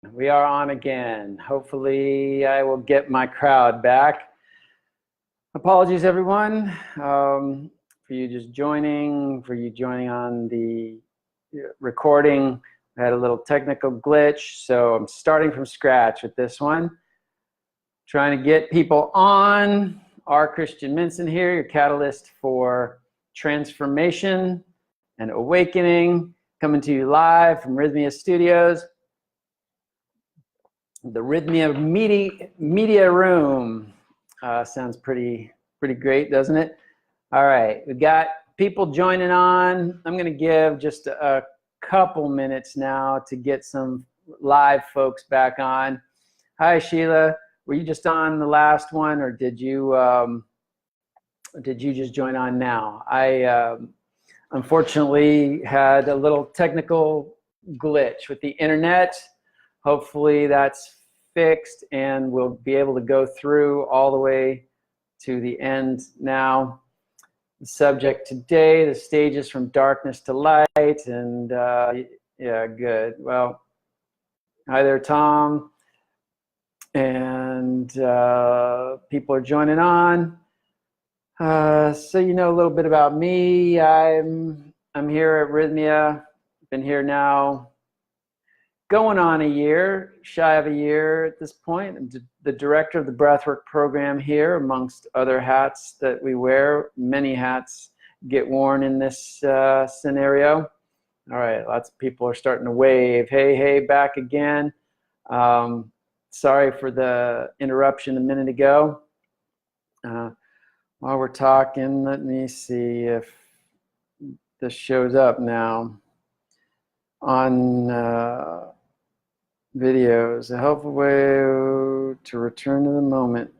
We are on again. Hopefully I will get my crowd back. Apologies everyone for you just joining, on the recording. I had a little technical glitch, so I'm starting from scratch with this one. Trying to get people on. R. Christian Minson here, your catalyst for transformation and awakening, coming to you live from Rythmia Studios. The Rythmia media room sounds pretty great, doesn't it? All right, we've got people joining on. I'm going to give just a couple minutes now to get some live folks back on. Hi, Sheila. Were you just on the last one, or did you just join on now? I unfortunately had a little technical glitch with the internet. Hopefully that's fixed and we'll be able to go through all the way to the end now. The subject today, the stages from darkness to light, and yeah, good. Well, hi there, Tom. And people are joining on. So you know a little bit about me. I'm here at Rythmia. Been here now going on a year, shy of a year at this point. I'm the director of the breathwork program here, amongst other hats that we wear. Many hats get worn in this scenario. All right, lots of people are starting to wave. Hey, back again. Sorry for the interruption a minute ago. While we're talking, let me see if this shows up now on videos. A helpful way to return to the moment.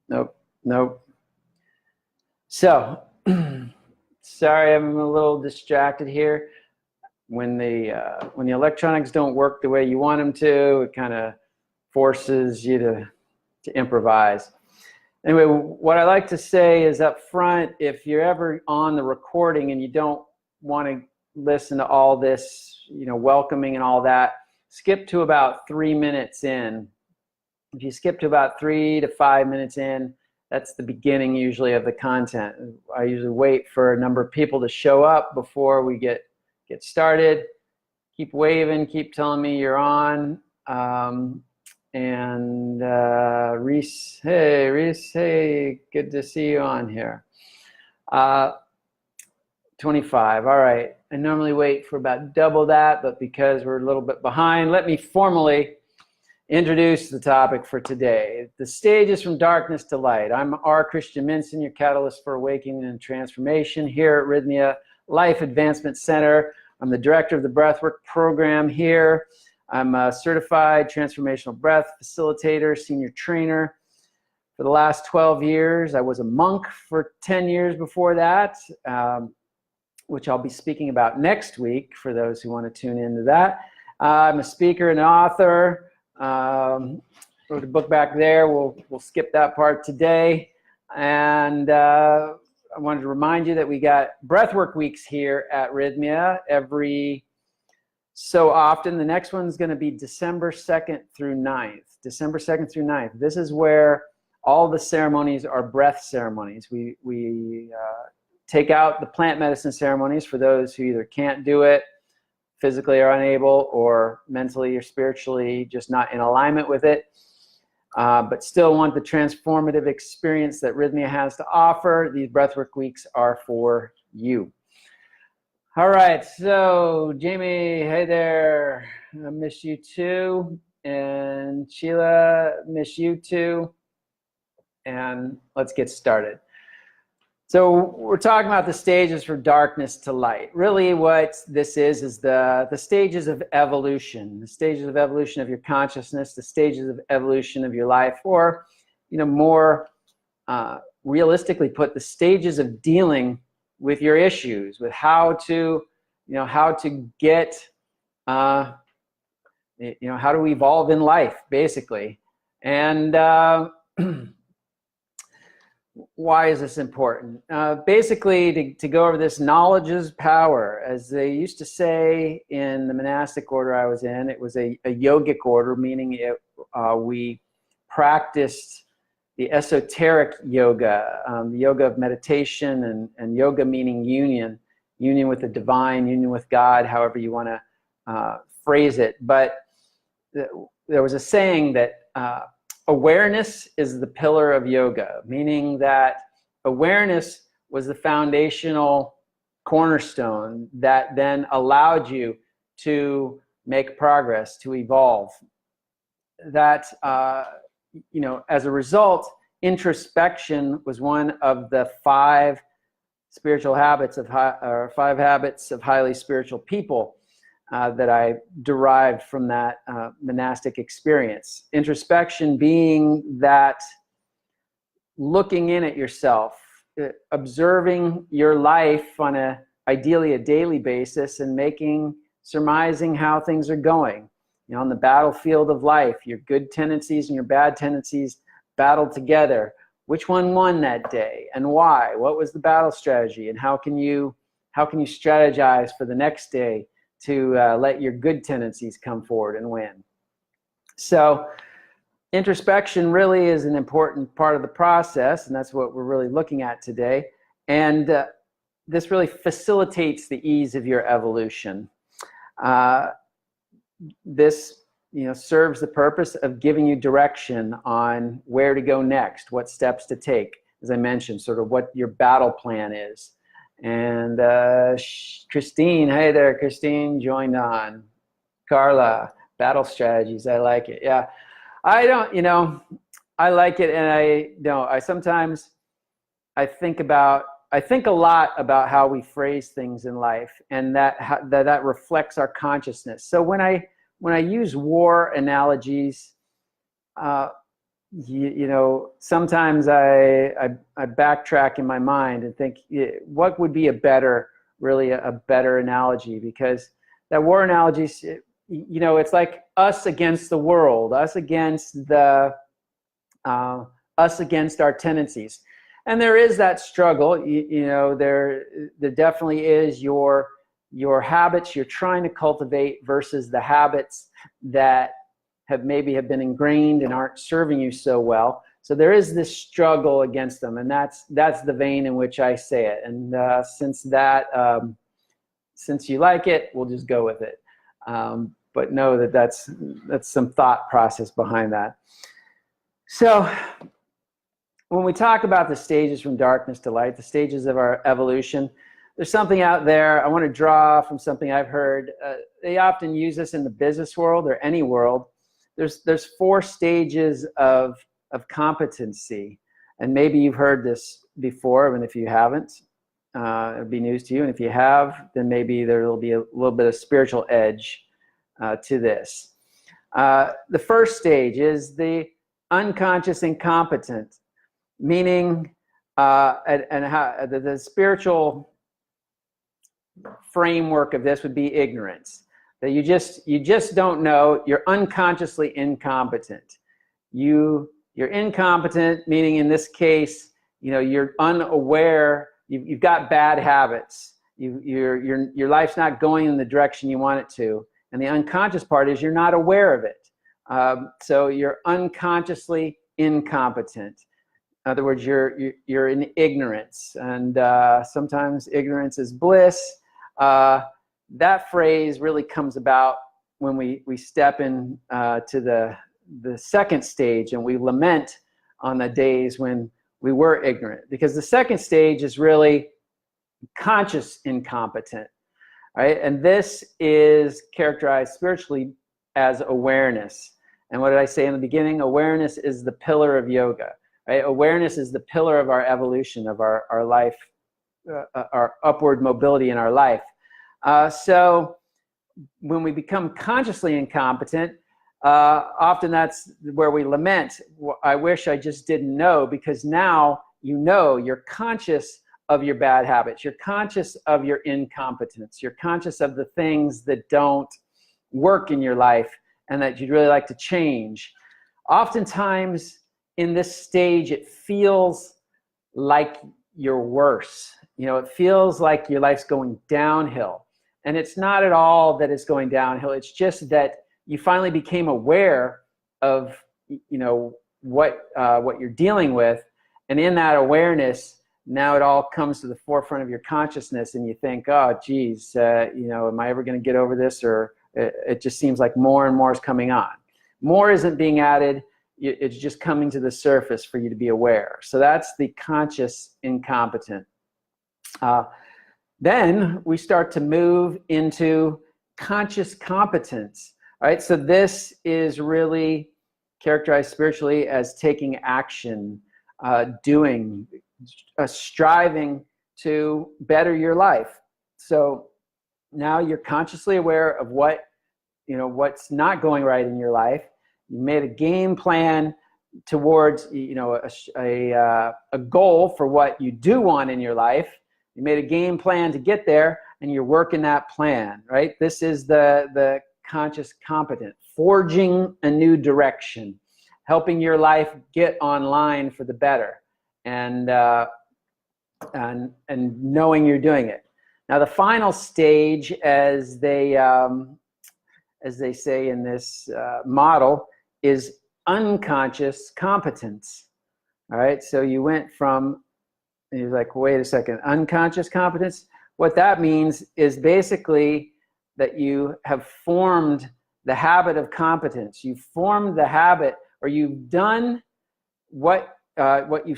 Nope. So, sorry, I'm a little distracted here. When the electronics don't work the way you want them to, it kind of forces you to improvise. Anyway, what I like to say is up front, if you're ever on the recording and you don't want to listen to all this, welcoming and all that, skip to about 3 minutes in. If you skip to about 3 to 5 minutes in, that's the beginning usually of the content. I usually wait for a number of people to show up before we get started. Keep waving, keep telling me you're on. Reese, hey, good to see you on here. 25, all right. I normally wait for about double that, but because we're a little bit behind, let me formally introduce the topic for today. The stages from darkness to light. I'm R. Christian Minson, your catalyst for awakening and transformation here at Rythmia Life Advancement Center. I'm the director of the breathwork program here. I'm a certified transformational breath facilitator, senior trainer. For the last 12 years, I was a monk for 10 years before that, which I'll be speaking about next week for those who want to tune into that. I'm a speaker and author. Wrote a book back there. We'll skip that part today. And I wanted to remind you that we got breathwork weeks here at Rythmia every so often. The next one's going to be December 2nd through 9th. December 2nd through 9th. This is where all the ceremonies are breath ceremonies. We take out the plant medicine ceremonies for those who either can't do it, physically are unable, or mentally or spiritually just not in alignment with it, but still want the transformative experience that Rythmia has to offer. These breathwork weeks are for you. All right, so Jamie, hey there. I miss you too. And Sheila, miss you too. And let's get started. So we're talking about the stages from darkness to light. Really what this is the stages of evolution, the stages of evolution of your consciousness, the stages of evolution of your life, or more realistically put, the stages of dealing with your issues, with how to get, how to evolve in life, basically. And Why is this important? Basically, to go over this, knowledge is power. As they used to say in the monastic order I was in, it was a yogic order, meaning we practiced the esoteric yoga, the yoga of meditation, and yoga meaning union with the divine, union with God, however you want to phrase it. But there was a saying that awareness is the pillar of yoga, meaning that awareness was the foundational cornerstone that then allowed you to make progress, to evolve. That, as a result, introspection was one of the five habits of highly spiritual people that I derived from that monastic experience. Introspection being that looking in at yourself, observing your life on ideally a daily basis, and surmising how things are going. On the battlefield of life, your good tendencies and your bad tendencies battled together. Which one won that day, and why? What was the battle strategy, and how can you strategize for the next day to let your good tendencies come forward and win? So introspection really is an important part of the process, and that's what we're really looking at today. And this really facilitates the ease of your evolution. This serves the purpose of giving you direction on where to go next, what steps to take, as I mentioned, sort of what your battle plan is. And Christine, hey there, Christine, joined on. Carla, battle strategies, I like it. Yeah, I don't, I like it, and I sometimes think a lot about how we phrase things in life, and that reflects our consciousness. So when I use war analogies, sometimes I backtrack in my mind and think, what would be a better analogy? Because that war analogy, it's like us against the world, us against our tendencies. And there is that struggle, there definitely is your habits you're trying to cultivate versus the habits that have been ingrained and aren't serving you so well. So there is this struggle against them, and that's the vein in which I say it. And since you like it, we'll just go with it. But know that's some thought process behind that. So when we talk about the stages from darkness to light, the stages of our evolution, there's something out there. I want to draw from something I've heard. They often use this in the business world or any world. There's 4 stages of competency, and maybe you've heard this before, and if you haven't, it'll be news to you. And if you have, then maybe there will be a little bit of spiritual edge to this. The first stage is the unconscious incompetent, meaning the spiritual framework of this would be ignorance. That you just don't know. You're unconsciously incompetent. You're incompetent, meaning in this case, you're unaware. You've got bad habits. Your life's not going in the direction you want it to. And the unconscious part is you're not aware of it. So you're unconsciously incompetent. In other words, you're in ignorance, and sometimes ignorance is bliss. That phrase really comes about when we step in to the second stage, and we lament on the days when we were ignorant, because the second stage is really conscious incompetent, right? And this is characterized spiritually as awareness. And what did I say in the beginning? Awareness is the pillar of yoga, right? Awareness is the pillar of our evolution, of our life, our upward mobility in our life. So when we become consciously incompetent, often that's where we lament. I wish I just didn't know, because now you're conscious of your bad habits. You're conscious of your incompetence. You're conscious of the things that don't work in your life and that you'd really like to change. Oftentimes in this stage, it feels like you're worse. You know, it feels like your life's going downhill. And it's not at all that it's going downhill. It's just that you finally became aware of, you know, what you're dealing with. And in that awareness, now it all comes to the forefront of your consciousness, and you think, oh, geez, you know, am I ever going to get over this? Or it just seems like more and more is coming on. More isn't being added. It's just coming to the surface for you to be aware. So that's the conscious incompetent. Then we start to move into conscious competence. All right, so this is really characterized spiritually as taking action, doing, striving to better your life. So now you're consciously aware of what, you know, what's not going right in your life. You made a game plan towards, you know, a goal for what you do want in your life. You made a game plan to get there, and you're working that plan, right? This is the conscious competent, forging a new direction, helping your life get online for the better, and knowing you're doing it. Now, the final stage, as they say in this model, is unconscious competence. All right, so you went from, you're like, wait a second, unconscious competence? What that means is basically that you have formed the habit of competence. You've formed the habit, or you've done what you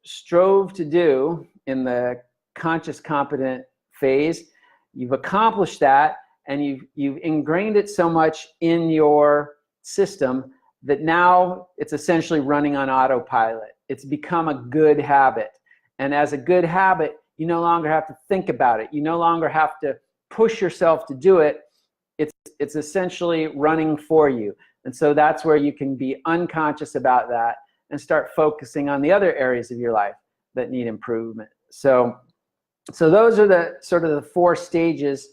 strove to do in the conscious competent phase. You've accomplished that, and you've ingrained it so much in your system that now it's essentially running on autopilot. It's become a good habit. And as a good habit, you no longer have to think about it. You no longer have to push yourself to do it. It's essentially running for you. And so that's where you can be unconscious about that and start focusing on the other areas of your life that need improvement. So those are the sort of the four stages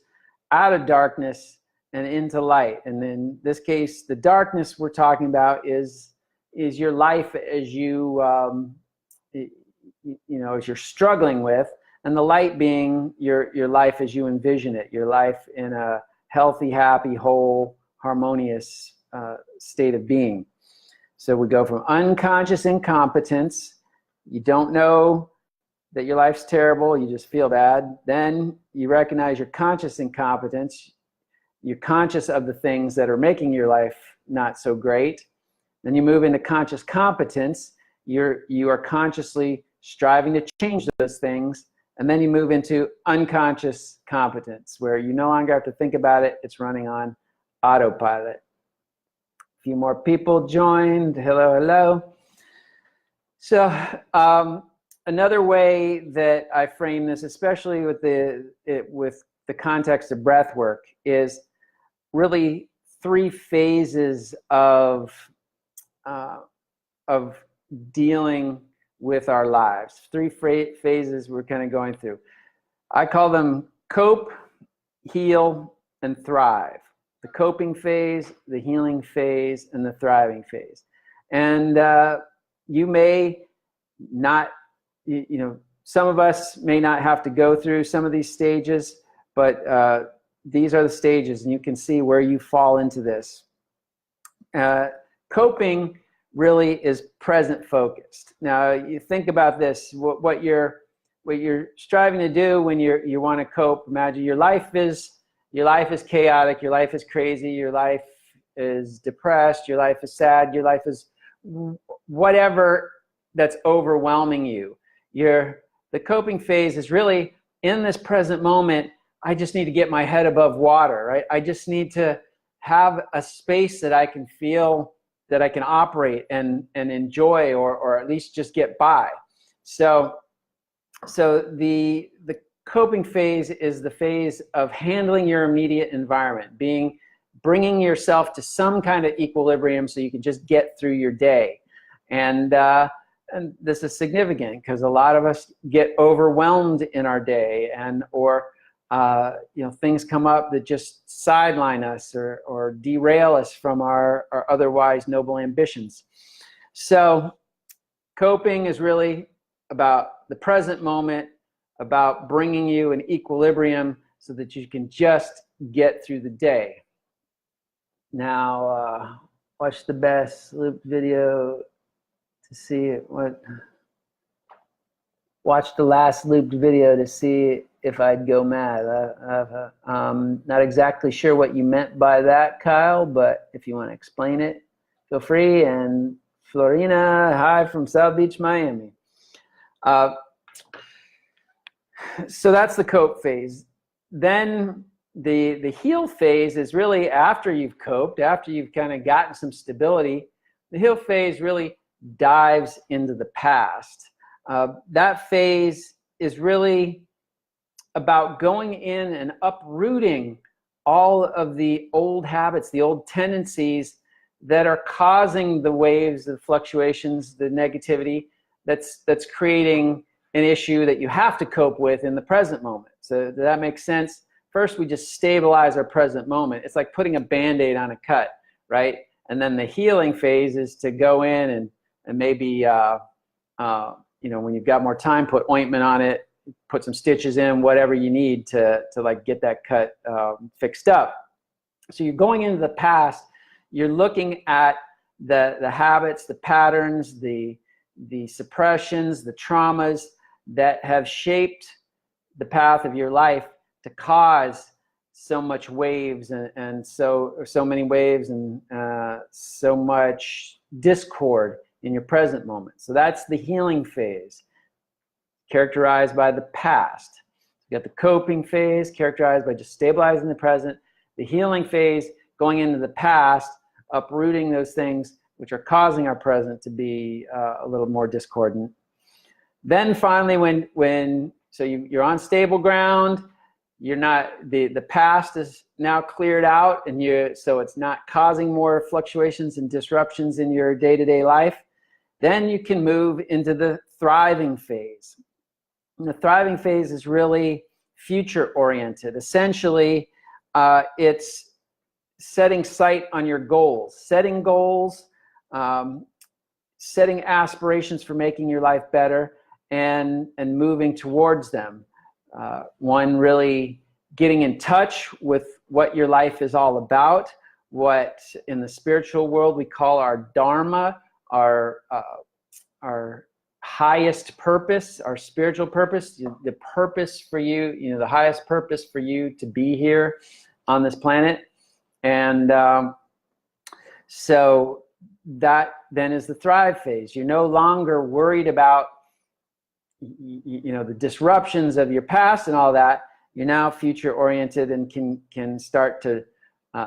out of darkness and into light. And in this case, the darkness we're talking about is your life as you know, as you're struggling with, and the light being your life as you envision it, your life in a healthy, happy, whole, harmonious state of being. So we go from unconscious incompetence. You don't know that your life's terrible, you just feel bad. Then you recognize your conscious incompetence. You're conscious of the things that are making your life not so great. Then you move into conscious competence. You are consciously striving to change those things. And then you move into unconscious competence, where you no longer have to think about it. It's running on autopilot. A few more people joined. Hello, hello. So another way that I frame this, especially with the context of breath work, is really three phases of dealing with our lives. Three phases we're kind of going through. I call them cope, heal, and thrive. The coping phase, the healing phase, and the thriving phase. And you may not, you know, some of us may not have to go through some of these stages, but these are the stages, and you can see where you fall into this. Coping really is present focused. Now you think about this, what you're striving to do when you want to cope. Imagine your life is chaotic, your life is crazy, your life is depressed, your life is sad, your life is whatever that's overwhelming you. The coping phase is really in this present moment. I just need to get my head above water, right? I just need to have a space that I can feel, that I can operate and enjoy, or at least just get by. So the coping phase is the phase of handling your immediate environment, bringing yourself to some kind of equilibrium so you can just get through your day. And this is significant because a lot of us get overwhelmed in our day, or you know, things come up that just sideline us or derail us from our otherwise noble ambitions. So coping is really about the present moment, about bringing you an equilibrium so that you can just get through the day. Now, watch the best looped video to see what. Watch the last looped video to see if I'd go mad. Not exactly sure what you meant by that, Kyle, but if you want to explain it, feel free. And Florina, hi from South Beach, Miami. So that's the cope phase. Then the heal phase is really after you've coped, after you've kind of gotten some stability. The heal phase really dives into the past. That phase is really about going in and uprooting all of the old habits, the old tendencies that are causing the waves, the fluctuations, the negativity that's creating an issue that you have to cope with in the present moment. So does that make sense? First, we just stabilize our present moment. It's like putting a Band-Aid on a cut, right? And then the healing phase is to go in and maybe, when you've got more time, put ointment on it, put some stitches in, whatever you need to like get that cut fixed up. So you're going into the past, you're looking at the habits, the patterns, the suppressions, the traumas that have shaped the path of your life to cause so much waves and so many waves and so much discord in your present moment. So that's the healing phase, characterized by the past. You got the coping phase, characterized by just stabilizing the present. The healing phase, going into the past, uprooting those things which are causing our present to be a little more discordant. Then finally, you're on stable ground, you're not, the past is now cleared out, and so it's not causing more fluctuations and disruptions in your day-to-day life. Then you can move into the thriving phase. And the thriving phase is really future-oriented. Essentially, it's setting sight on your goals, setting goals, setting aspirations for making your life better, and moving towards them. One, really getting in touch with what your life is all about, what in the spiritual world we call our dharma, our highest purpose, our spiritual purpose, the purpose for you, the highest purpose for you to be here on this planet. And so that then is the thrive phase. You're no longer worried about the disruptions of your past and all that. You're now future oriented and can start to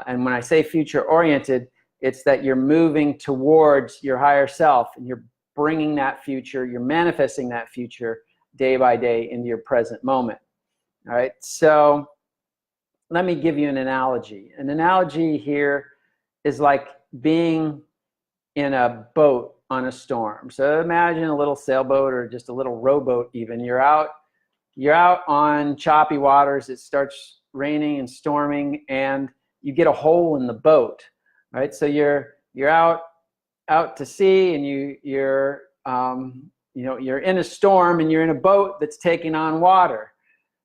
and when I say future oriented, it's that you're moving towards your higher self, and you're bringing that future, you're manifesting that future day by day into your present moment. All right, so let me give you an analogy. An analogy here is like being in a boat on a storm. So imagine a little sailboat or just a little rowboat even. You're out on choppy waters, it starts raining and storming, and you get a hole in the boat, right? So you're out to sea, and you're in a storm, and you're in a boat that's taking on water.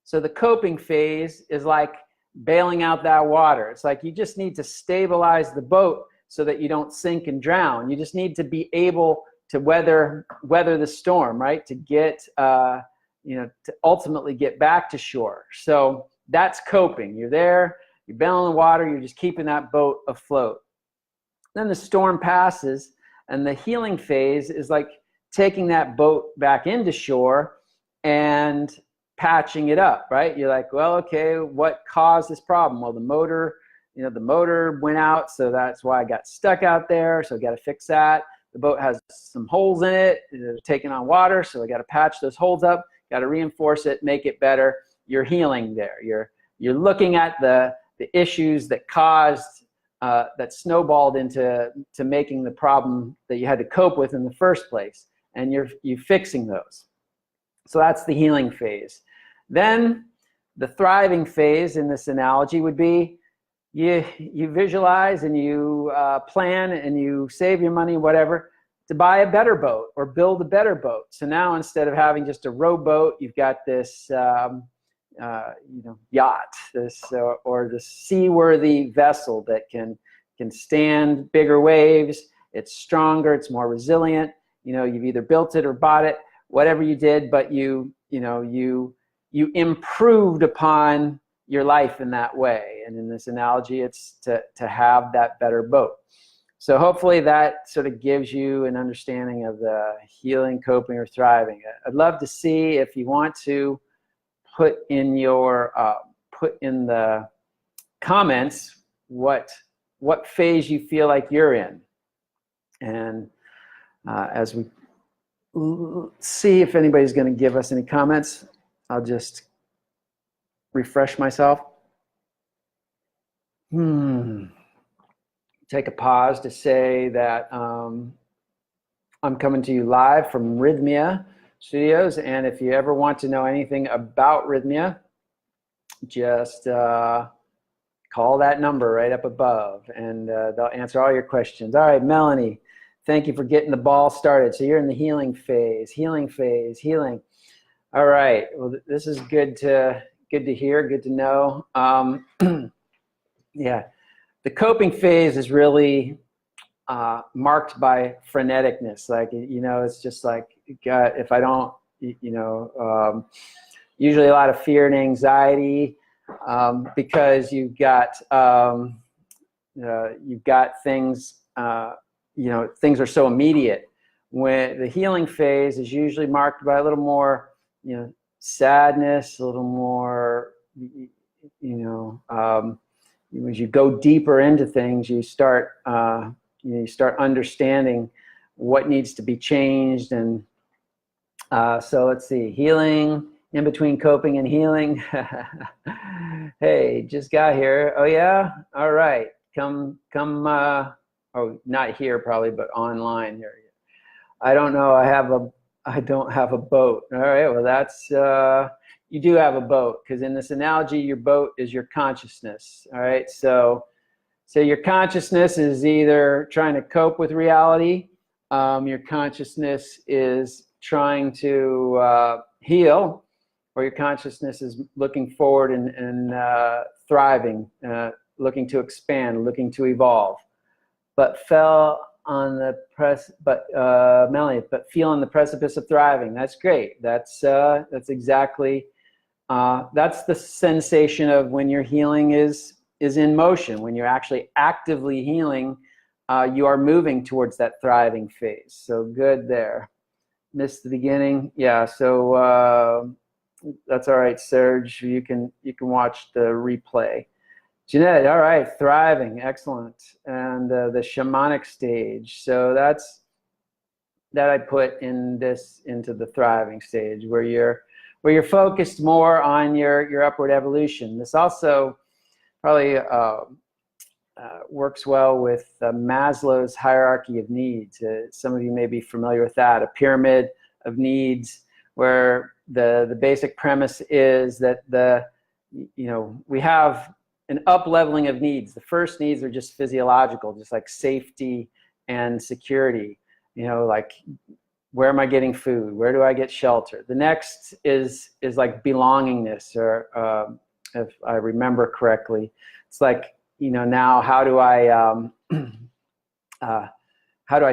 So the coping phase is like bailing out that water. It's like you just need to stabilize the boat so that you don't sink and drown. You just need to be able to weather the storm, right? To get, to ultimately get back to shore. So that's coping. You're there, you're bailing the water, you're just keeping that boat afloat. Then the storm passes, and the healing phase is like taking that boat back into shore and patching it up, right? You're like, well, okay, what caused this problem? Well, the motor went out, so that's why I got stuck out there, so I got to fix that. The boat has some holes in it, it's taking on water, so I got to patch those holes up, got to reinforce it, make it better. You're healing there. You're looking at the issues that caused, that snowballed into making the problem that you had to cope with in the first place, and you're fixing those. So that's the healing phase. Then the thriving phase in this analogy would be you visualize and you plan and you save your money, whatever, to buy a better boat or build a better boat. So now instead of having just a rowboat, you've got this yacht, or this seaworthy vessel that can stand bigger waves. It's stronger, it's more resilient. You've either built it or bought it, whatever you did, but you improved upon your life in that way. And in this analogy, it's to have that better boat. So hopefully that sort of gives you an understanding of the healing, coping, or thriving. I'd love to see if you want to put in the comments what phase you feel like you're in. And as we see if anybody's going to give us any comments, I'll just refresh myself. Take a pause to say that I'm coming to you live from Rythmia Studios, and if you ever want to know anything about Rythmia, just call that number right up above, and they'll answer all your questions. All right, Melanie, thank you for getting the ball started. So you're in the healing phase. All right, well, this is good to hear, good to know. Yeah, the coping phase is really marked by freneticness. Like, it's just like, if I don't, usually a lot of fear and anxiety, because you've got things, things are so immediate. When the healing phase is usually marked by a little more, sadness, a little more, as you go deeper into things, you start understanding what needs to be changed. And so let's see, healing, in between coping and healing. Hey, just got here. Oh yeah, all right. Come. Oh, not here probably, but online here. I don't know. I don't have a boat. All right. Well, that's you do have a boat, because in this analogy, your boat is your consciousness. All right. So your consciousness is either trying to cope with reality. Your consciousness is trying to heal, or your consciousness is looking forward and thriving, looking to expand, looking to evolve. But Melanie, but feel on the precipice of thriving. That's great. That's exactly, that's the sensation of when your healing is in motion. When you're actually actively healing, you are moving towards that thriving phase. So good there. Missed the beginning. Yeah. So that's all right, Serge. You can watch the replay. Jeanette, all right, thriving, excellent. And the shamanic stage. So that I put into the thriving stage, where you're focused more on your upward evolution. This also probably works well with Maslow's hierarchy of needs. Some of you may be familiar with that, a pyramid of needs, where the basic premise is that we have an up-leveling of needs. The first needs are just physiological, just like safety and security. Like, where am I getting food? Where do I get shelter? The next is like belongingness, or if I remember correctly, it's like, now how do I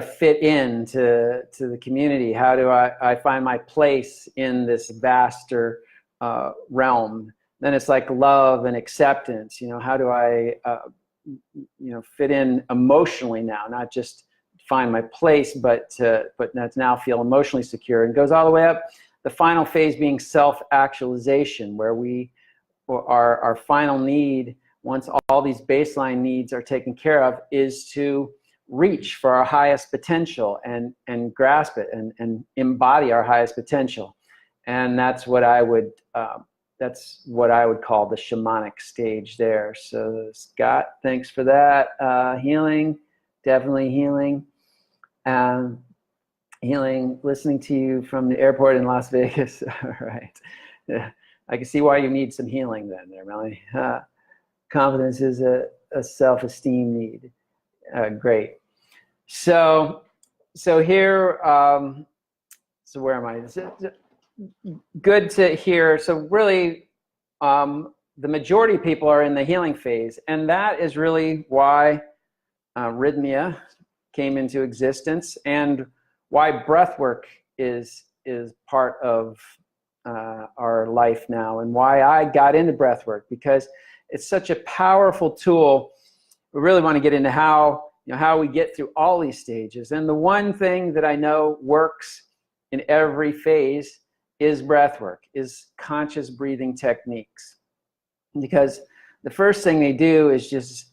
fit into the community? How do I find my place in this vaster realm? Then it's like love and acceptance. How do I, fit in emotionally now, not just find my place, but now feel emotionally secure. And goes all the way up. The final phase being self-actualization, where our final need, once all these baseline needs are taken care of, is to reach for our highest potential and grasp it and embody our highest potential. And that's what I would call the shamanic stage there. So Scott, thanks for that. Healing, definitely healing. Healing, listening to you from the airport in Las Vegas. All right. Yeah. I can see why you need some healing then there, Melanie. Confidence is a self-esteem need. Great. So so here, so where am I? Good to hear. So really, the majority of people are in the healing phase, and that is really why Rythmia came into existence, and why breath work is part of our life now, and why I got into breath work, because it's such a powerful tool. We really want to get into how we get through all these stages. And the one thing that I know works in every phase is breath work, is conscious breathing techniques. Because the first thing they do is just,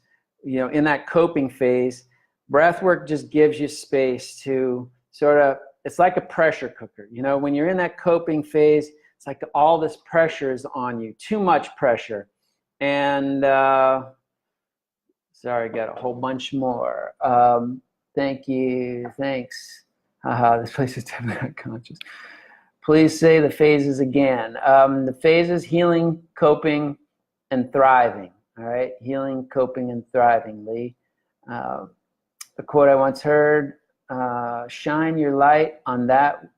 in that coping phase, breath work just gives you space to sort of, it's like a pressure cooker. When you're in that coping phase, it's like all this pressure is on you, too much pressure. And sorry, I got a whole bunch more. Thank you, thanks. Haha, this place is definitely unconscious. Please say the phases again. The phases: healing, coping, and thriving. All right, healing, coping, and thriving. Lee, a quote I once heard: "Shine your light on that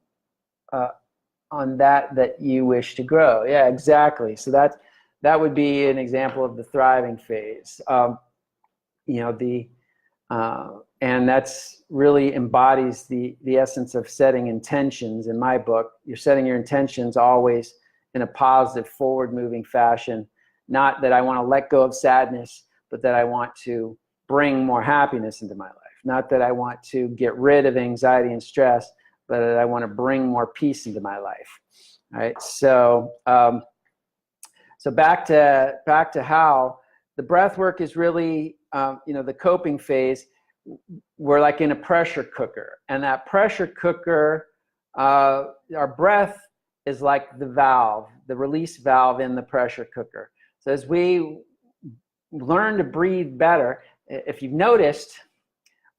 you wish to grow." Yeah, exactly. So that would be an example of the thriving phase. And that's really embodies the essence of setting intentions. In my book, you're setting your intentions always in a positive, forward-moving fashion. Not that I want to let go of sadness, but that I want to bring more happiness into my life. Not that I want to get rid of anxiety and stress, but that I want to bring more peace into my life. All right. So, so back to how the breath work is really, the coping phase. We're like in a pressure cooker, and that pressure cooker, our breath is like the valve, the release valve in the pressure cooker. So as we learn to breathe better, if you've noticed,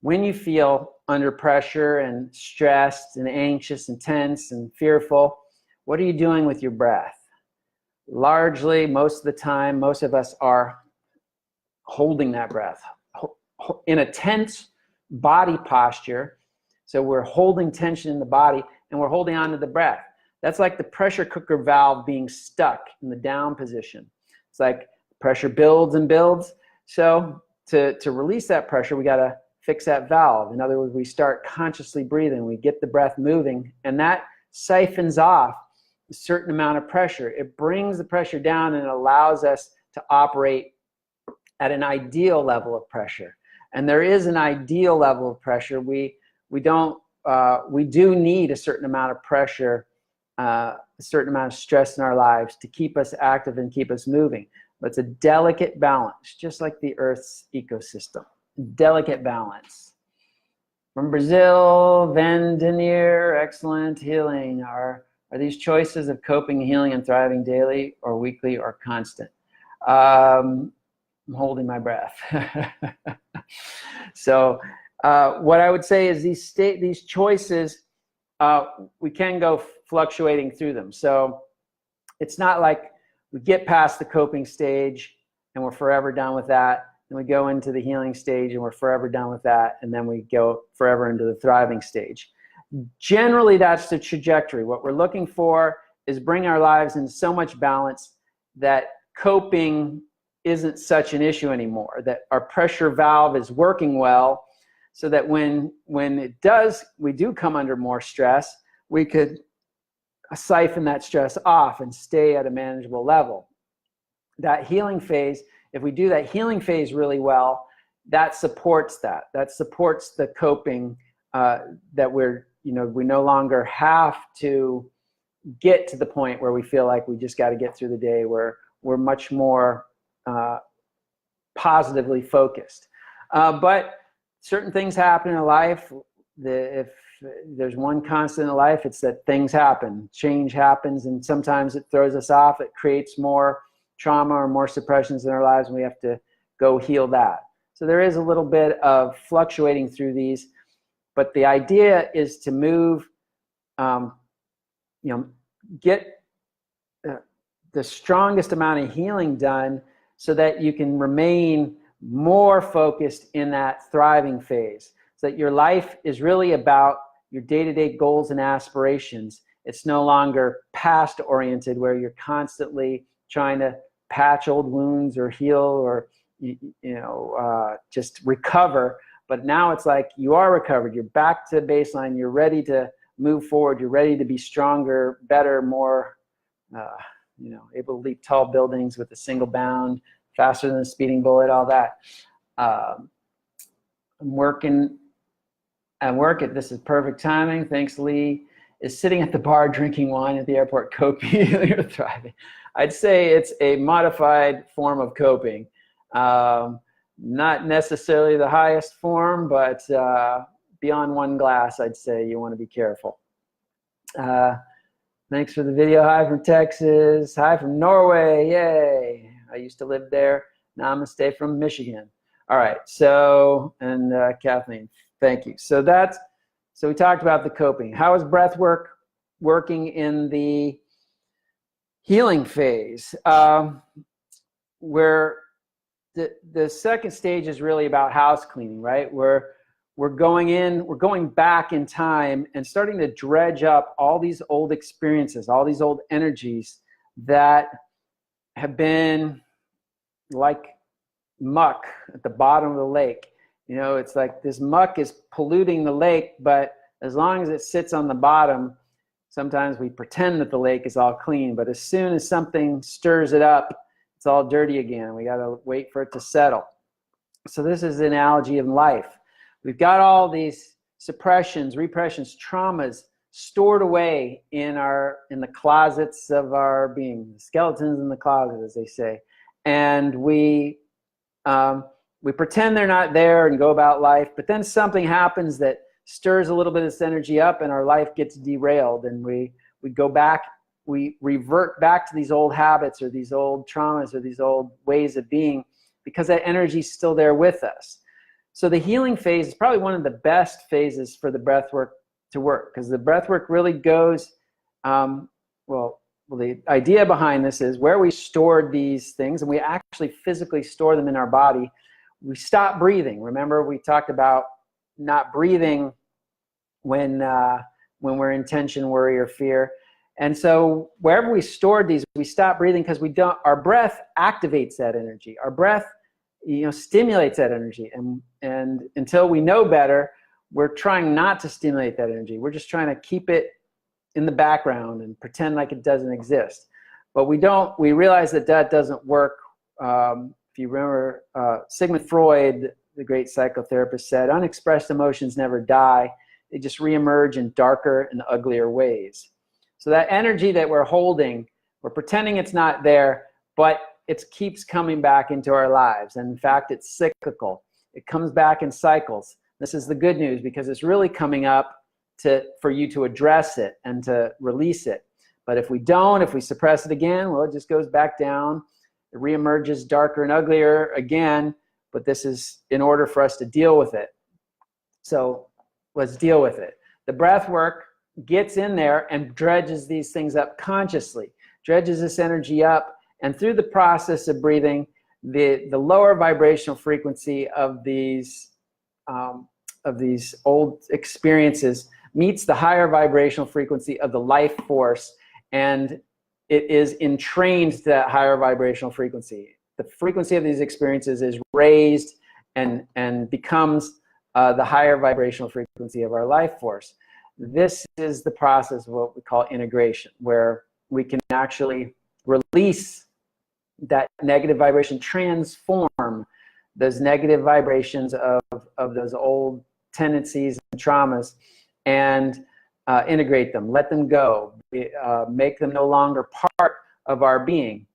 when you feel under pressure and stressed and anxious and tense and fearful, what are you doing with your breath? Largely, most of the time, most of us are holding that breath in a tense body posture. So we're holding tension in the body, and we're holding on to the breath. That's like the pressure cooker valve being stuck in the down position. It's like pressure builds and builds. So to release that pressure, we got to fix that valve. In other words, we start consciously breathing. We get the breath moving, and that siphons off a certain amount of pressure. It brings the pressure down, and it allows us to operate at an ideal level of pressure. And there is an ideal level of pressure. We do need a certain amount of pressure, a certain amount of stress in our lives to keep us active and keep us moving. But it's a delicate balance, just like the Earth's ecosystem. Delicate balance. From Brazil, Vandenier, excellent healing. Are these choices of coping, healing, and thriving daily or weekly or constant? I'm holding my breath. So what I would say is these choices, we can go fluctuating through them. So it's not like we get past the coping stage and we're forever done with that. Then we go into the healing stage and we're forever done with that. And then we go forever into the thriving stage. Generally, that's the trajectory. What we're looking for is bring our lives into so much balance that coping isn't such an issue anymore, that our pressure valve is working well, so that when we do come under more stress, we could siphon that stress off and stay at a manageable level. That healing phase, if we do that healing phase really well, that supports that. That supports the coping, that we no longer have to get to the point where we feel like we just got to get through the day, where we're much more positively focused. But certain things happen in life. If there's one constant in life, it's that things happen, change happens, and sometimes it throws us off. It creates more trauma or more suppressions in our lives, and we have to go heal that. So there is a little bit of fluctuating through these, but the idea is to move, get the strongest amount of healing done so that you can remain more focused in that thriving phase. that your life is really about your day-to-day goals and aspirations. It's no longer past-oriented where you're constantly trying to patch old wounds or heal or just recover. But now it's like you are recovered. You're back to baseline. You're ready to move forward. You're ready to be stronger, better, more, able to leap tall buildings with a single bound, faster than a speeding bullet, all that. I'm working at work. This is perfect timing. Thanks, Lee. Is sitting at the bar drinking wine at the airport coping? You're thriving. I'd say it's a modified form of coping. Not necessarily the highest form, but beyond one glass, I'd say you want to be careful. Thanks for the video. Hi from Texas. Hi from Norway. Yay. I used to live there. Namaste from Michigan. All right. So, and Kathleen, thank you. So we talked about the coping. How is breath work working in the healing phase? Where the second stage is really about house cleaning, right? We're going back in time and starting to dredge up all these old experiences, all these old energies that have been like muck at the bottom of the lake. It's like this muck is polluting the lake, but as long as it sits on the bottom, sometimes we pretend that the lake is all clean, but as soon as something stirs it up, it's all dirty again. We got to wait for it to settle. So this is the analogy of life. We've got all these suppressions, repressions, traumas stored away in the closets of our being, skeletons in the closet, as they say. And we pretend they're not there and go about life, but then something happens that stirs a little bit of this energy up and our life gets derailed, and we go back, we revert back to these old habits or these old traumas or these old ways of being because that energy is still there with us. So the healing phase is probably one of the best phases for the breath work to work, because the breath work really goes, the idea behind this is where we stored these things, and we actually physically store them in our body. We stop breathing. Remember, we talked about not breathing when we're in tension, worry, or fear. And so wherever we stored these, we stop breathing because our breath activates that energy. Our breath, stimulates that energy. And until we know better, we're trying not to stimulate that energy. We're just trying to keep it in the background and pretend like it doesn't exist. But we realize that doesn't work. If you remember, Sigmund Freud, the great psychotherapist, said, unexpressed emotions never die. They just reemerge in darker and uglier ways. So that energy that we're holding, we're pretending it's not there, but it keeps coming back into our lives. And in fact, it's cyclical. It comes back in cycles. This is the good news, because it's really coming up for you to address it and to release it. But if we suppress it again, well, it just goes back down. It reemerges darker and uglier again, but this is in order for us to deal with it. So let's deal with it. The breath work gets in there and dredges these things up consciously, dredges this energy up, and through the process of breathing, the lower vibrational frequency of these old experiences meets the higher vibrational frequency of the life force, and it is entrained to that higher vibrational frequency. The frequency of these experiences is raised and becomes the higher vibrational frequency of our life force. This is the process of what we call integration, where we can actually release that negative vibration, transform those negative vibrations of those old tendencies and traumas, and integrate them, let them go, make them no longer part of our being.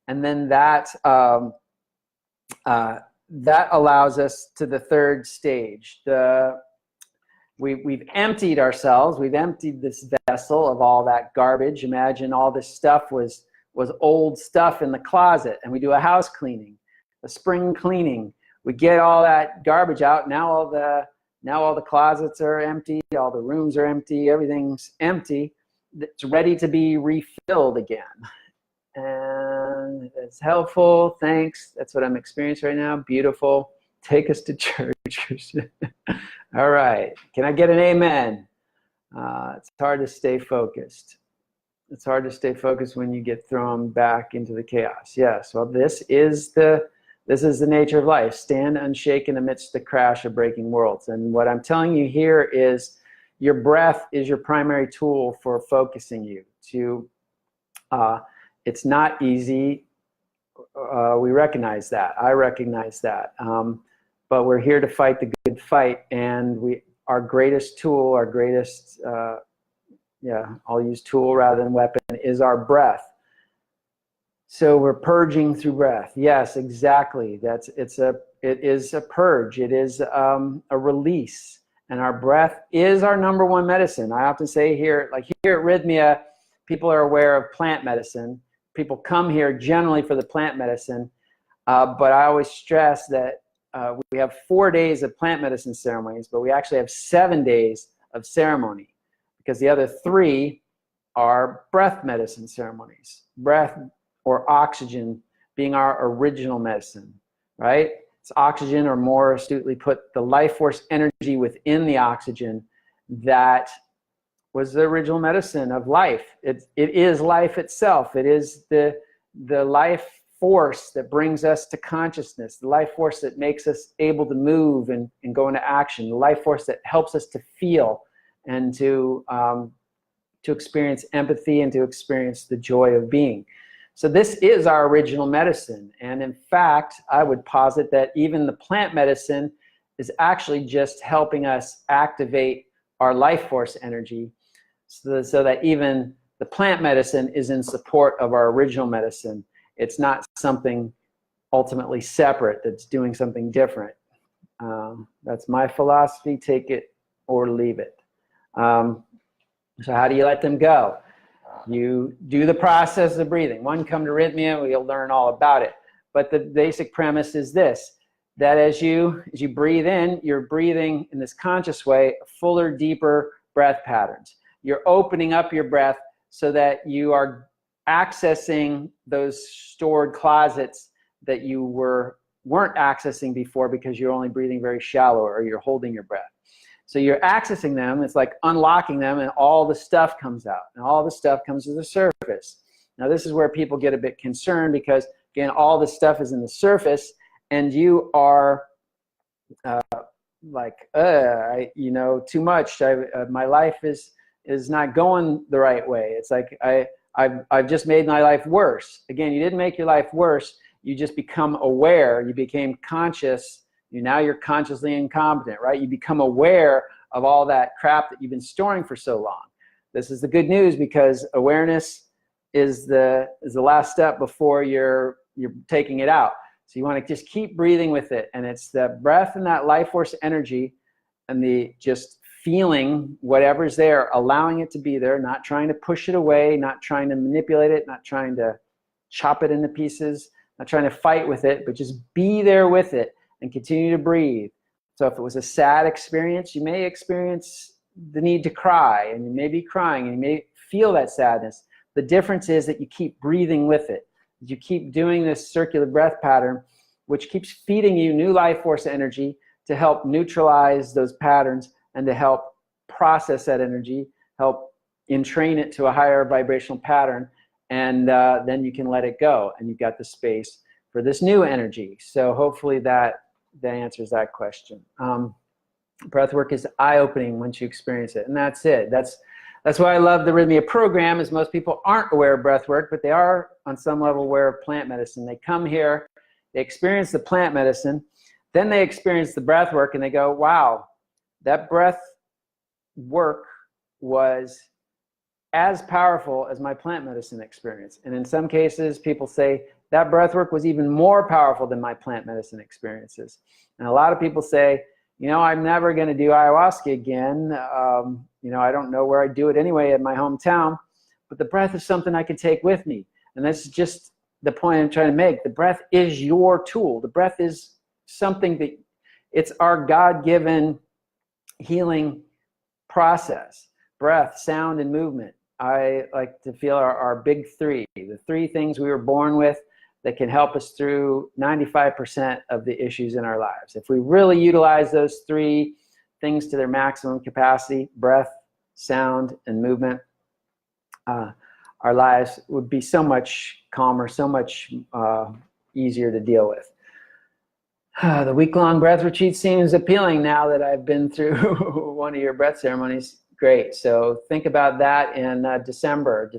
And then that allows us to the third stage. We've emptied ourselves. We've emptied this vessel of all that garbage. Imagine all this stuff was old stuff in the closet, and we do a house cleaning, a spring cleaning. We get all that garbage out. Now all the closets are empty. All the rooms are empty. Everything's empty. It's ready to be refilled again. And it's helpful. Thanks. That's what I'm experiencing right now. Beautiful. Take us to church. pictures. All right. Can I get an amen? It's hard to stay focused. It's hard to stay focused when you get thrown back into the chaos. Yes. Well, this is the nature of life. Stand unshaken amidst the crash of breaking worlds. And what I'm telling you here is your breath is your primary tool for focusing you. It's not easy. We recognize that. I recognize that. But we're here to fight the good fight, and our greatest tool, our greatest, I'll use tool rather than weapon, is our breath. So we're purging through breath. Yes, exactly. It is a purge. It is a release. And our breath is our number one medicine. I often say here, like here at Rythmia, people are aware of plant medicine. People come here generally for the plant medicine, but I always stress that we have 4 days of plant medicine ceremonies, but we actually have 7 days of ceremony, because the other 3 are breath medicine ceremonies. Breath, or oxygen, being our original medicine, right? It's oxygen, or more astutely put, the life force energy within the oxygen that was the original medicine of life. It is life itself. It is the life force that brings us to consciousness, the life force that makes us able to move and go into action, the life force that helps us to feel and to experience empathy and to experience the joy of being. So this is our original medicine. And in fact, I would posit that even the plant medicine is actually just helping us activate our life force energy, so that even the plant medicine is in support of our original medicine. It's not something ultimately separate that's doing something different. That's my philosophy. Take it or leave it. So how do you let them go? You do the process of breathing. One, come to Rythmia, we'll learn all about it. But the basic premise is this, that as you breathe in, you're breathing in this conscious way, fuller, deeper breath patterns. You're opening up your breath so that you are accessing those stored closets that you weren't accessing before, because you're only breathing very shallow, or you're holding your breath. So you're accessing them. It's like unlocking them, and all the stuff comes out, and all the stuff comes to the surface. Now this is where people get a bit concerned, because again, all the stuff is in the surface, and you are too much. My life is not going the right way. It's like I've just made my life worse. Again, you didn't make your life worse. You just become aware. You became conscious. Now you're consciously incompetent, right? You become aware of all that crap that you've been storing for so long. This is the good news, because awareness is the last step before you're taking it out. So you want to just keep breathing with it, and it's the breath and that life force energy, and the just feeling whatever's there, allowing it to be there, not trying to push it away, not trying to manipulate it, not trying to chop it into pieces, not trying to fight with it, but just be there with it and continue to breathe. So if it was a sad experience, you may experience the need to cry, and you may be crying, and you may feel that sadness. The difference is that you keep breathing with it. You keep doing this circular breath pattern, which keeps feeding you new life force energy to help neutralize those patterns and to help process that energy, help entrain it to a higher vibrational pattern, and then you can let it go, and you've got the space for this new energy. So hopefully that answers that question. Breath work is eye-opening once you experience it, and that's it. That's why I love the Rythmia program, is most people aren't aware of breath work, but they are on some level aware of plant medicine. They come here, they experience the plant medicine, then they experience the breath work, and they go, wow, that breath work was as powerful as my plant medicine experience. And in some cases, people say that breath work was even more powerful than my plant medicine experiences. And a lot of people say, I'm never going to do ayahuasca again. I don't know where I do it anyway in my hometown, but the breath is something I can take with me. And that's just the point I'm trying to make. The breath is your tool. The breath is something that it's our God-given healing process. Breath, sound, and movement. I like to feel our big 3, the 3 things we were born with, that can help us through 95% of the issues in our lives. If we really utilize those three things to their maximum capacity, breath, sound, and movement, our lives would be so much calmer, so much easier to deal with. The week-long breath retreat seems appealing now that I've been through one of your breath ceremonies. Great. So think about that in December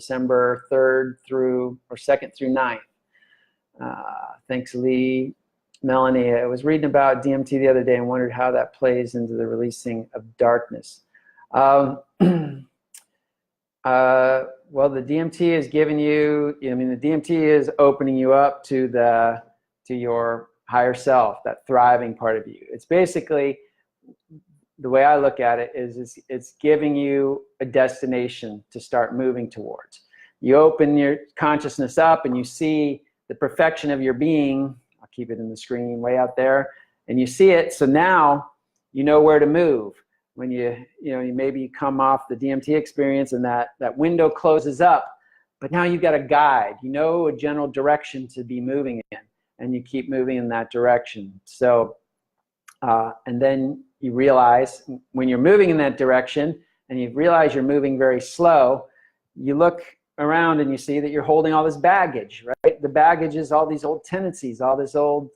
3rd through, or 2nd through 9th. Thanks, Lee. Melanie, I was reading about DMT the other day and wondered how that plays into the releasing of darkness. Well, the DMT is giving you, the DMT is opening you up to your higher self, that thriving part of you. It's basically, the way I look at it is it's giving you a destination to start moving towards. You open your consciousness up and you see the perfection of your being. I'll keep it in the screen way out there, and you see it. So now you know where to move. When you maybe come off the DMT experience and that window closes up, but now you've got a guide. You know a general direction to be moving in, and you keep moving in that direction. So, and then you realize when you're moving in that direction and you realize you're moving very slow, you look around and you see that you're holding all this baggage, right? The baggage is all these old tendencies, all this old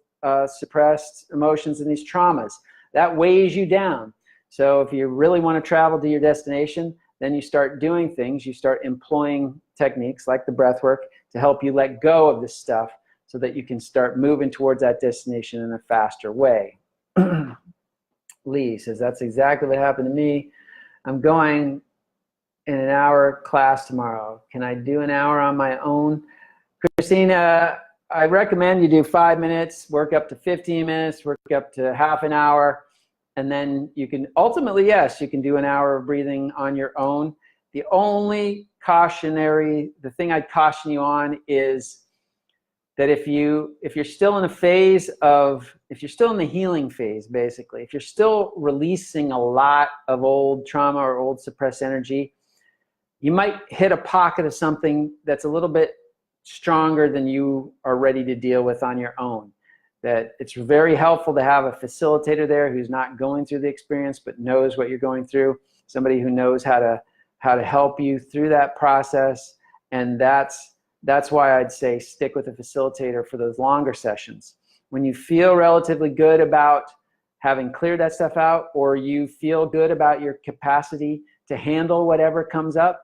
suppressed emotions and these traumas. That weighs you down. So if you really want to travel to your destination, then you start doing things, you start employing techniques like the breath work to help you let go of this stuff so that you can start moving towards that destination in a faster way. Lee says, that's exactly what happened to me. I'm going in an hour class tomorrow. Can I do an hour on my own? Christina, I recommend you do 5 minutes, work up to 15 minutes, work up to half an hour, and then you can ultimately, yes, you can do an hour of breathing on your own. The only the thing I'd caution you on is that if you're still in a phase of, if you're still in the healing phase, basically, if you're still releasing a lot of old trauma or old suppressed energy, you might hit a pocket of something that's a little bit stronger than you are ready to deal with on your own. That it's very helpful to have a facilitator there who's not going through the experience but knows what you're going through, somebody who knows how to help you through that process. And that's why I'd say stick with a facilitator for those longer sessions. When you feel relatively good about having cleared that stuff out, or you feel good about your capacity to handle whatever comes up,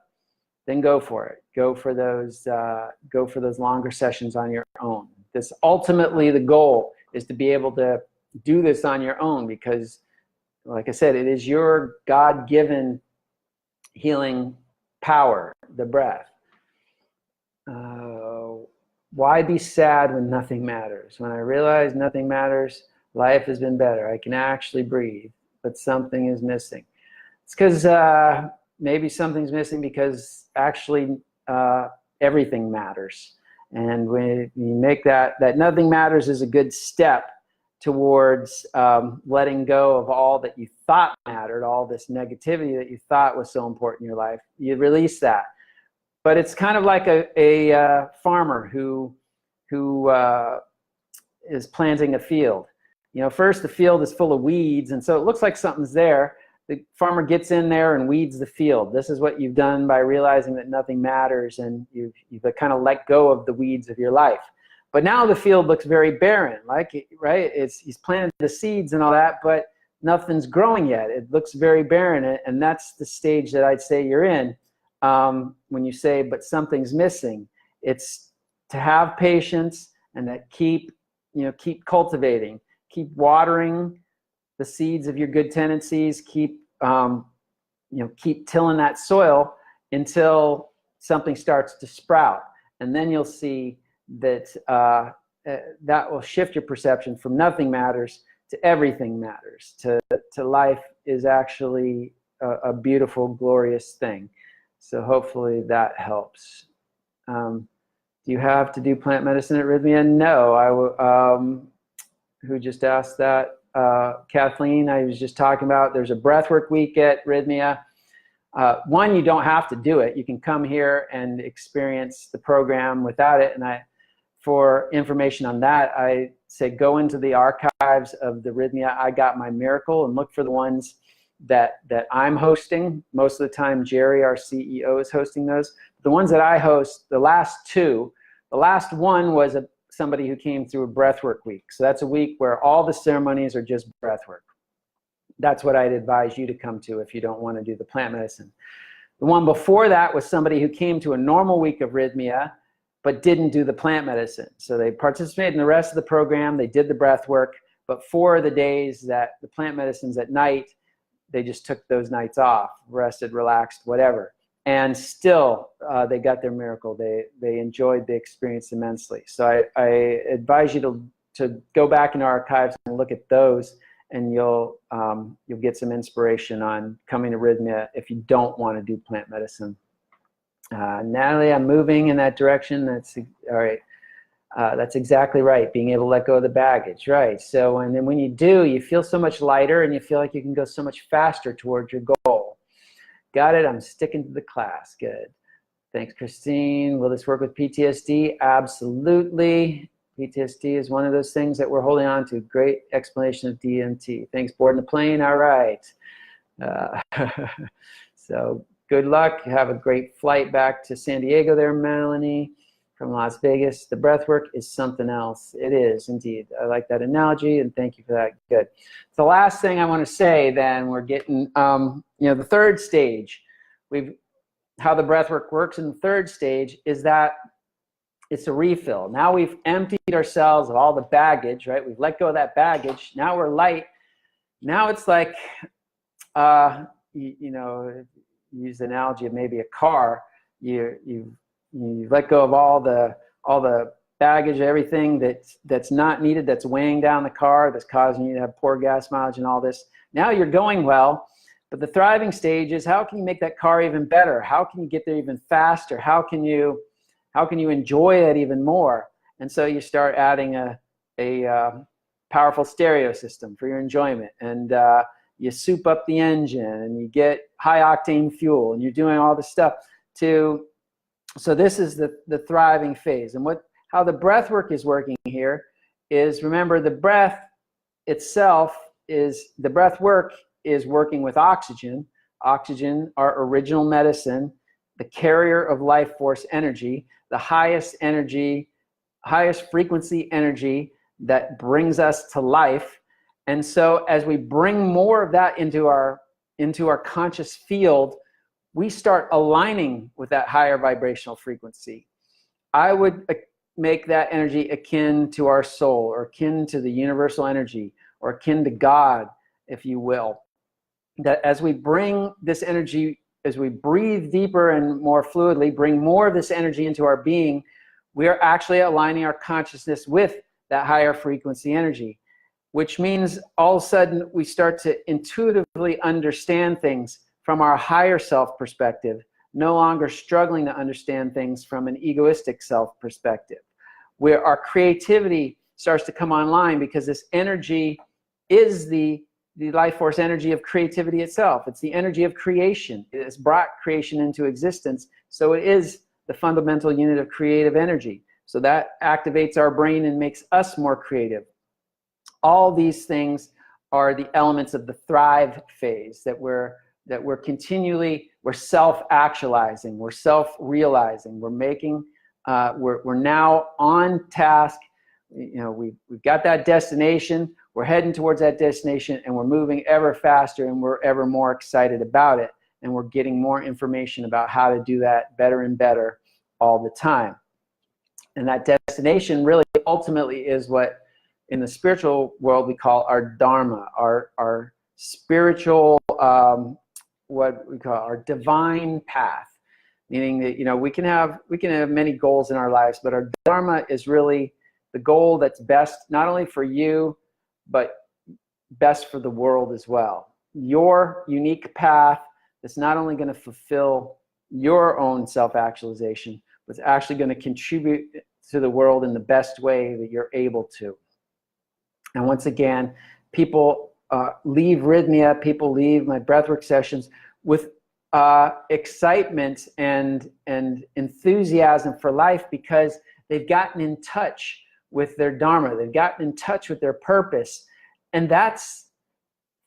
then go for it. Go for those longer sessions on your own. This ultimately, the goal is to be able to do this on your own because, like I said, it is your God-given healing power, the breath. Why be sad when nothing matters? When I realize nothing matters, life has been better. I can actually breathe, but something is missing. It's because maybe something's missing because actually everything matters. And when you make that nothing matters is a good step towards letting go of all that you thought mattered, all this negativity that you thought was so important in your life. You release that. But it's kind of like a farmer who is planting a field. First the field is full of weeds, and so it looks like something's there. The farmer gets in there and weeds the field. This is what you've done by realizing that nothing matters, and you've kind of let go of the weeds of your life. But now the field looks very barren, right? He's planted the seeds and all that, but nothing's growing yet. It looks very barren, and that's the stage that I'd say you're in. When you say, but something's missing, it's to have patience and that keep cultivating, keep watering the seeds of your good tendencies, keep tilling that soil until something starts to sprout. And then you'll see that that will shift your perception from nothing matters to everything matters, to life is actually a beautiful, glorious thing. So hopefully that helps. Do you have to do plant medicine at Rythmia? No. Who just asked that? Kathleen, I was just talking about, there's a breathwork week at Rythmia. One, you don't have to do it. You can come here and experience the program without it. And for information on that, I say go into the archives of the Rythmia I Got My Miracle and look for the ones that I'm hosting. Most of the time, Jerry, our CEO, is hosting those. The ones that I host, the last two, the last one was somebody who came through a breathwork week. So that's a week where all the ceremonies are just breathwork. That's what I'd advise you to come to if you don't want to do the plant medicine. The one before that was somebody who came to a normal week of Rythmia, but didn't do the plant medicine. So they participated in the rest of the program, they did the breath work, but for the days that the plant medicine's at night, they just took those nights off, rested, relaxed, whatever. And still, they got their miracle. They enjoyed the experience immensely. So I advise you to go back in our archives and look at those, and you'll get some inspiration on coming to Rythmia if you don't want to do plant medicine. Natalie, I'm moving in that direction. That's all right. That's exactly right. Being able to let go of the baggage, right? So, and then when you do, you feel so much lighter, and you feel like you can go so much faster towards your goal. Got it? I'm sticking to the class. Good. Thanks, Christine. Will this work with PTSD? Absolutely. PTSD is one of those things that we're holding on to. Great explanation of DMT. Thanks, board in the plane. All right. So good luck. Have a great flight back to San Diego there, Melanie, from Las Vegas. The breath work is something else. It is indeed. I like that analogy, and thank you for that. Good. The last thing I want to say, then, we're getting, the third stage. How the breath work works in the third stage is that it's a refill. Now we've emptied ourselves of all the baggage, right? We've let go of that baggage. Now we're light. Now it's like, use the analogy of maybe a car. You let go of all the baggage, everything that's not needed, that's weighing down the car, that's causing you to have poor gas mileage and all this. Now you're going well, but the thriving stage is, how can you make that car even better? How can you get there even faster? How can you enjoy it even more? And so you start adding a powerful stereo system for your enjoyment, and you soup up the engine, and you get high octane fuel, and you're doing all this stuff so this is the thriving phase. And how the breath work is working here is, remember, the breath itself the breath work is working with oxygen. Oxygen, our original medicine, the carrier of life force energy, the highest frequency energy that brings us to life. And so as we bring more of that into our conscious field, we start aligning with that higher vibrational frequency. I would make that energy akin to our soul, or akin to the universal energy, or akin to God, if you will. That as we bring this energy, as we breathe deeper and more fluidly, bring more of this energy into our being, we are actually aligning our consciousness with that higher frequency energy, which means all of a sudden we start to intuitively understand things from our higher self perspective, no longer struggling to understand things from an egoistic self perspective, where our creativity starts to come online, because this energy is the life force energy of creativity itself. It's the energy of creation. It has brought creation into existence, so it is the fundamental unit of creative energy. So that activates our brain and makes us more creative. All these things are the elements of the thrive phase that we're self-actualizing, we're self-realizing, we're now on task. We've got that destination, we're heading towards that destination, and we're moving ever faster, and we're ever more excited about it, and we're getting more information about how to do that better and better all the time. And that destination really ultimately is what in the spiritual world we call our dharma, our spiritual, what we call our divine path. Meaning that we can have many goals in our lives, but our dharma is really the goal that's best not only for you, but best for the world as well. Your unique path that's not only going to fulfill your own self-actualization, but it's actually going to contribute to the world in the best way that you're able to. And once again, people leave Rythmia, people leave my breathwork sessions with excitement and enthusiasm for life, because They've gotten in touch with their dharma. They've gotten in touch with their purpose. And that's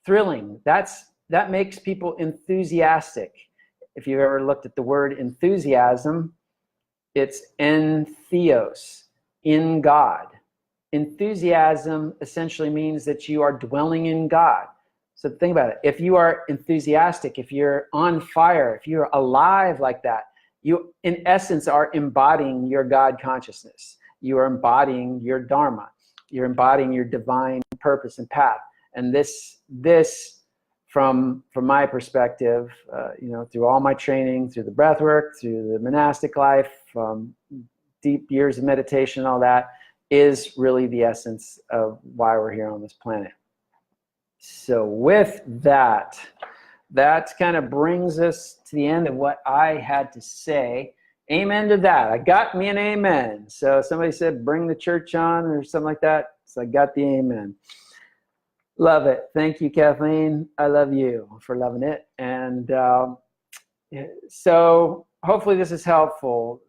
thrilling. That makes people enthusiastic. If you've ever looked at the word enthusiasm, it's entheos, in God. Enthusiasm essentially means that you are dwelling in God. So think about it. If you are enthusiastic, if you're on fire, if you're alive like that, you in essence are embodying your God consciousness. You are embodying your dharma. You're embodying your divine purpose and path. And this from my perspective, through all my training, through the breath work, through the monastic life, deep years of meditation and all that, is really the essence of why we're here on this planet. So with that kind of brings us to the end of what I had to say. Amen to that. I got me an amen. So somebody said, bring the church on or something like that. So I got the amen. Love it. Thank you, Kathleen. I love you for loving it. And so hopefully this is helpful.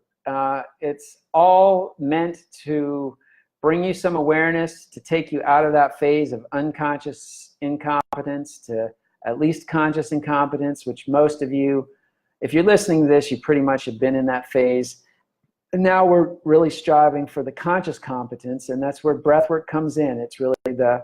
It's all meant to bring you some awareness, to take you out of that phase of unconscious incompetence to at least conscious incompetence, which most of you, if you're listening to this, you pretty much have been in that phase. And now we're really striving for the conscious competence, and that's where breathwork comes in. It's really the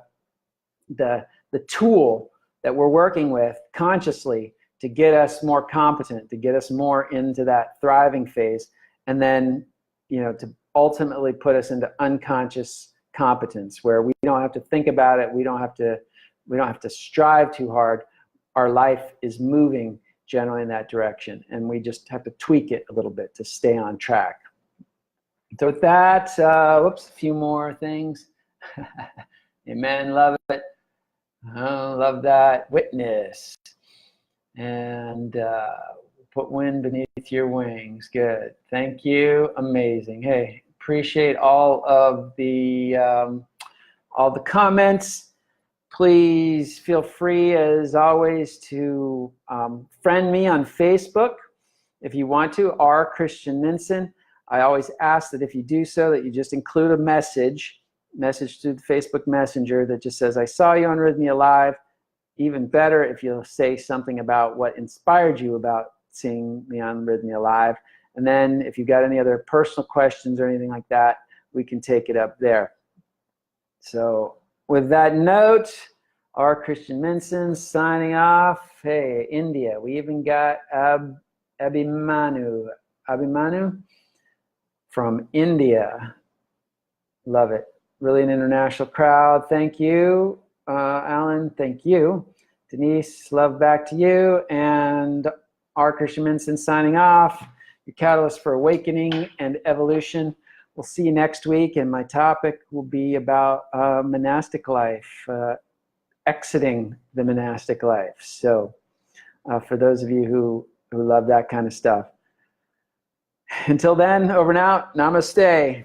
tool that we're working with consciously to get us more competent, to get us more into that thriving phase, and then to ultimately put us into unconscious competence, where we don't have to think about it, we don't have to strive too hard. Our life is moving generally in that direction, and we just have to tweak it a little bit to stay on track. So with that, a few more things. Amen, love it. Oh, love that. Witness. And put wind beneath your wings. Good. Thank you. Amazing. Hey, appreciate all of the comments. Please feel free, as always, to friend me on Facebook if you want to, R. Christian Minson. I always ask that if you do so, that you just include a message through the Facebook Messenger that just says, I saw you on Rythmia Live. Even better if you'll say something about what inspired you about seeing me on Rythmia Live. And then if you've got any other personal questions or anything like that, we can take it up there. So with that note, R. Christian Minson signing off. Hey, India. We even got Abhimanyu from India. Love it. Really an international crowd. Thank you, Alan. Thank you. Denise, love back to you. And R. Christian Minson signing off. Your catalyst for awakening and evolution. We'll see you next week, and my topic will be about monastic life, exiting the monastic life. So for those of you who love that kind of stuff. Until then, over and out. Namaste.